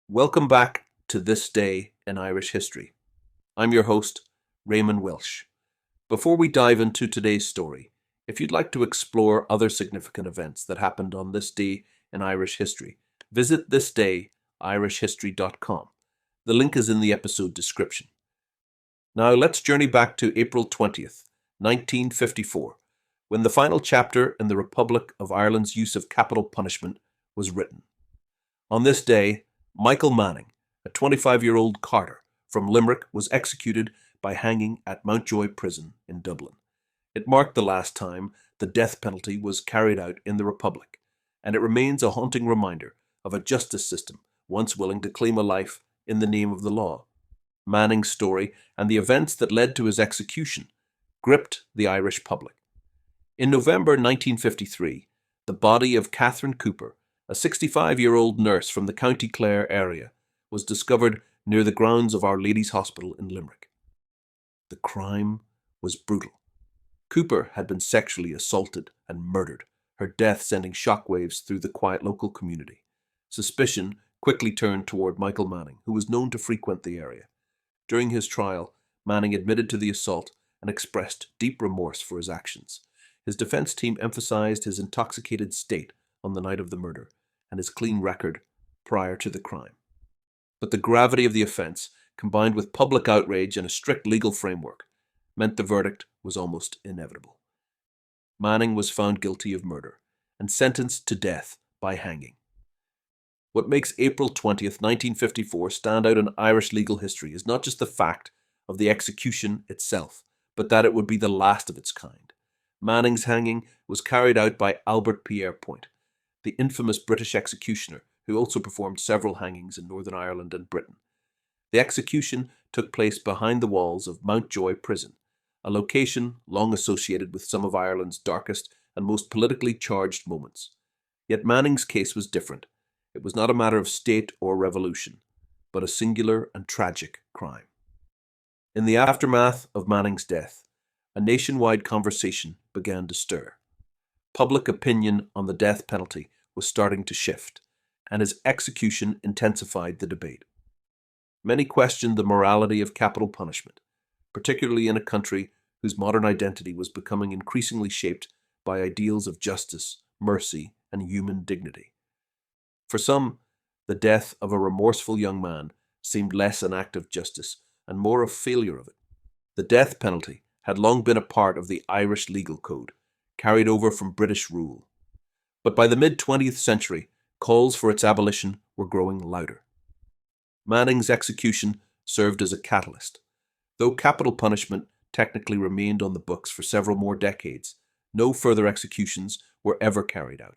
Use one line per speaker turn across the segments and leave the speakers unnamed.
Welcome back to This Day in Irish History. I'm your host, Raymond Welsh. Before we dive into today's story, if you'd like to explore other significant events that happened on this day in Irish history, visit thisdayirishhistory.com. The link is in the episode description. Now let's journey back to April 20th, 1954, when the final chapter in the Republic of Ireland's use of capital punishment was written. On this day, Michael Manning, a 25-year-old carter from Limerick, was executed by hanging at Mountjoy Prison in Dublin. It marked the last time the death penalty was carried out in the Republic, and it remains a haunting reminder of a justice system once willing to claim a life in the name of the law. Manning's story and the events that led to his execution gripped the Irish public. In November 1953, the body of Catherine Cooper, a 65-year-old nurse from the County Clare area, was discovered near the grounds of Our Lady's Hospital in Limerick. The crime was brutal. Cooper had been sexually assaulted and murdered, her death sending shockwaves through the quiet local community. Suspicion quickly turned toward Michael Manning, who was known to frequent the area. During his trial, Manning admitted to the assault and expressed deep remorse for his actions. His defense team emphasized his intoxicated state on the night of the murder and his clean record prior to the crime. But the gravity of the offense, combined with public outrage and a strict legal framework, meant the verdict was almost inevitable. Manning was found guilty of murder and sentenced to death by hanging. What makes April 20th, 1954 stand out in Irish legal history is not just the fact of the execution itself, but that it would be the last of its kind. Manning's hanging was carried out by Albert Pierrepoint, the infamous British executioner who also performed several hangings in Northern Ireland and Britain. The execution took place behind the walls of Mountjoy Prison, a location long associated with some of Ireland's darkest and most politically charged moments. Yet Manning's case was different. It was not a matter of state or revolution, but a singular and tragic crime. In the aftermath of Manning's death, a nationwide conversation began to stir. Public opinion on the death penalty was starting to shift, and his execution intensified the debate. Many questioned the morality of capital punishment, particularly in a country whose modern identity was becoming increasingly shaped by ideals of justice, mercy, and human dignity. For some, the death of a remorseful young man seemed less an act of justice and more a failure of it. The death penalty had long been a part of the Irish legal code, carried over from British rule. But by the mid-20th century, calls for its abolition were growing louder. Manning's execution served as a catalyst. Though capital punishment technically remained on the books for several more decades, no further executions were ever carried out.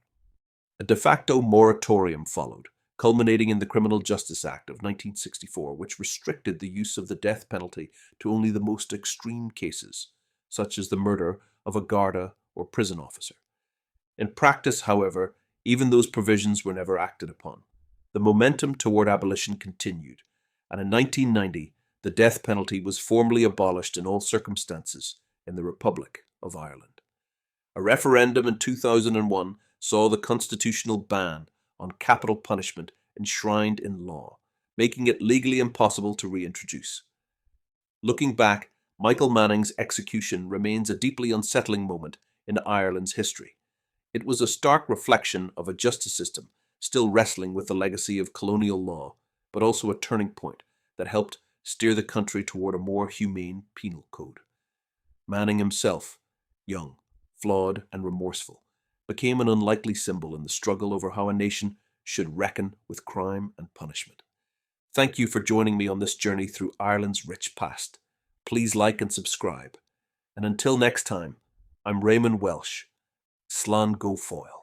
A de facto moratorium followed, culminating in the Criminal Justice Act of 1964, which restricted the use of the death penalty to only the most extreme cases, such as the murder of a Garda or prison officer. In practice, however, even those provisions were never acted upon. The momentum toward abolition continued, and in 1990, the death penalty was formally abolished in all circumstances in the Republic of Ireland. A referendum in 2001 saw the constitutional ban on capital punishment enshrined in law, making it legally impossible to reintroduce. Looking back, Michael Manning's execution remains a deeply unsettling moment in Ireland's history. It was a stark reflection of a justice system still wrestling with the legacy of colonial law, but also a turning point that helped steer the country toward a more humane penal code. Manning himself, young, flawed, and remorseful, became an unlikely symbol in the struggle over how a nation should reckon with crime and punishment. Thank you for joining me on this journey through Ireland's rich past. Please like and subscribe. And until next time, I'm Raymond Welsh. Slán go fóill.